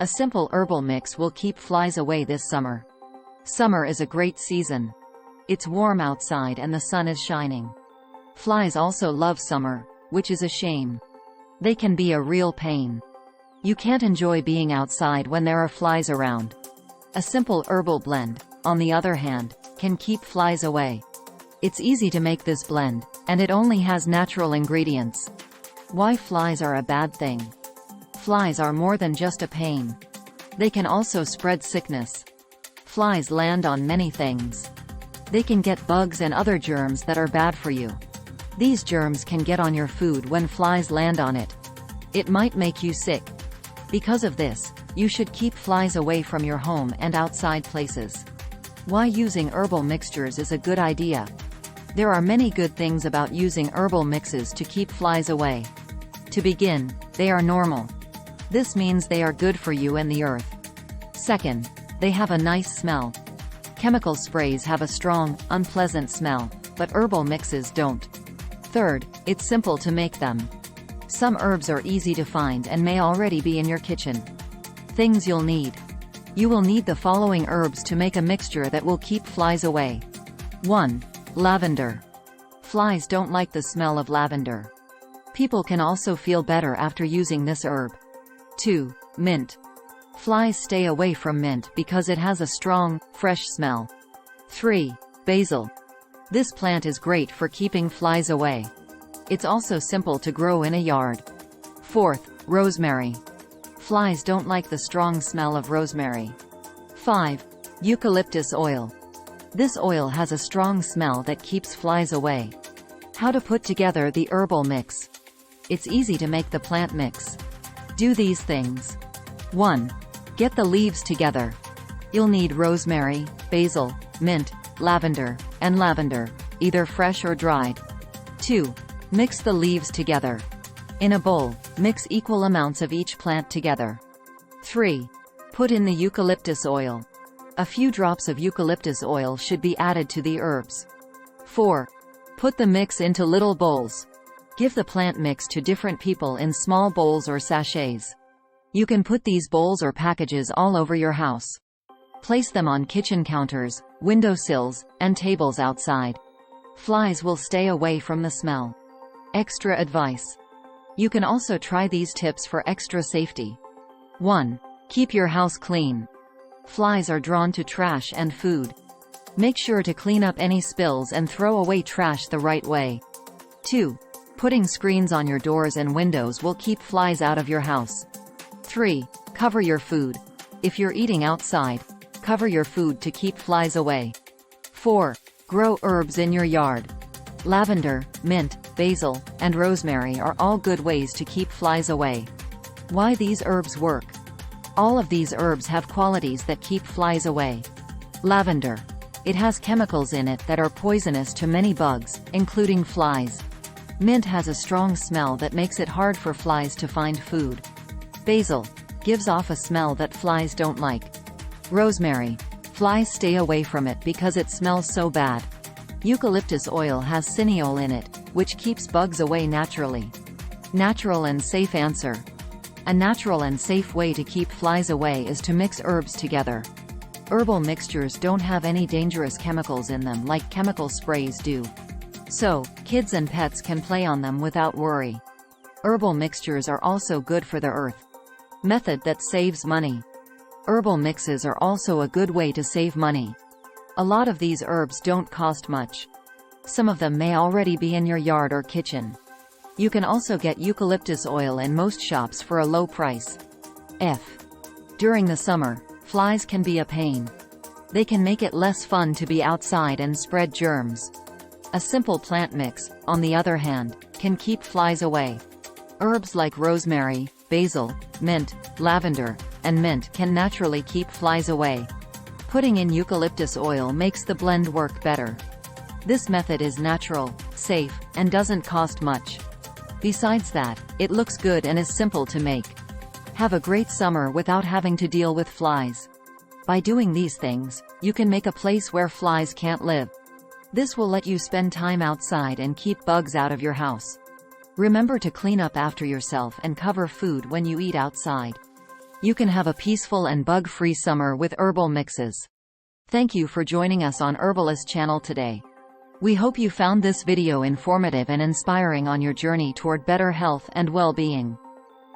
A simple herbal mix will keep flies away this summer. Summer is a great season. It's warm outside and the sun is shining. Flies also love summer, which is a shame. They can be a real pain. You can't enjoy being outside when there are flies around. A simple herbal blend, on the other hand, can keep flies away. It's easy to make this blend, and it only has natural ingredients. Why flies are a bad thing? Flies are more than just a pain. They can also spread sickness. Flies land on many things. They can get bugs and other germs that are bad for you. These germs can get on your food when flies land on it. It might make you sick. Because of this, you should keep flies away from your home and outside places. Why using herbal mixtures is a good idea? There are many good things about using herbal mixes to keep flies away. To begin, they are normal. This means they are good for you and the earth. Second, they have a nice smell. Chemical sprays have a strong, unpleasant smell, but herbal mixes don't. Third, it's simple to make them. Some herbs are easy to find and may already be in your kitchen. Things you'll need. You will need the following herbs to make a mixture that will keep flies away. 1. Lavender. Flies don't like the smell of lavender. People can also feel better after using this herb. 2. Mint. Flies stay away from mint because it has a strong, fresh smell. 3. Basil. This plant is great for keeping flies away. It's also simple to grow in a yard. 4th, rosemary. Flies don't like the strong smell of rosemary. 5. Eucalyptus oil. This oil has a strong smell that keeps flies away. How to put together the herbal mix. It's easy to make the plant mix. Do these things. 1. Get the leaves together. You'll need rosemary, basil, mint, lavender, either fresh or dried. 2. Mix the leaves together. In a bowl, mix equal amounts of each plant together. 3. Put in the eucalyptus oil. A few drops of eucalyptus oil should be added to the herbs. 4. Put the mix into little bowls. Give the plant mix to different people in small bowls or sachets. You can put these bowls or packages all over your house. Place them on kitchen counters, windowsills, and tables outside. Flies will stay away from the smell. Extra advice. You can also try these tips for extra safety. 1. Keep your house clean. Flies are drawn to trash and food. Make sure to clean up any spills and throw away trash the right way. 2. Putting screens on your doors and windows will keep flies out of your house. 3. Cover your food. If you're eating outside, cover your food to keep flies away. 4. Grow herbs in your yard. Lavender, mint, basil, and rosemary are all good ways to keep flies away. Why these herbs work? All of these herbs have qualities that keep flies away. Lavender. It has chemicals in it that are poisonous to many bugs, including flies. Mint has a strong smell that makes it hard for flies to find food. Basil gives off a smell that flies don't like. Rosemary. Flies stay away from it because it smells so bad. Eucalyptus oil has cineol in it, which keeps bugs away naturally. Natural and safe answer. A natural and safe way to keep flies away is to mix herbs together. Herbal mixtures don't have any dangerous chemicals in them like chemical sprays do. So, kids and pets can play on them without worry. Herbal mixtures are also good for the earth. Method that saves money. Herbal mixes are also a good way to save money. A lot of these herbs don't cost much. Some of them may already be in your yard or kitchen. You can also get eucalyptus oil in most shops for a low price. During the summer, flies can be a pain. They can make it less fun to be outside and spread germs. A simple plant mix, on the other hand, can keep flies away. Herbs like rosemary, basil, mint, lavender, and mint can naturally keep flies away. Putting in eucalyptus oil makes the blend work better. This method is natural, safe, and doesn't cost much. Besides that, it looks good and is simple to make. Have a great summer without having to deal with flies. By doing these things, you can make a place where flies can't live. This will let you spend time outside and keep bugs out of your house. Remember to clean up after yourself and cover food when you eat outside. You can have a peaceful and bug-free summer with herbal mixes. Thank you for joining us on Herbalist channel today. We hope you found this video informative and inspiring on your journey toward better health and well-being.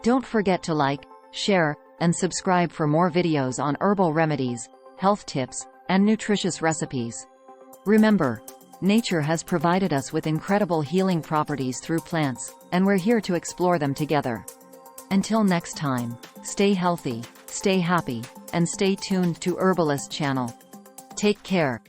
Don't forget to like, share, and subscribe for more videos on herbal remedies, health tips, and nutritious recipes. Remember, nature has provided us with incredible healing properties through plants, and we're here to explore them together. Until next time, stay healthy, stay happy, and stay tuned to Herbalist channel. Take care.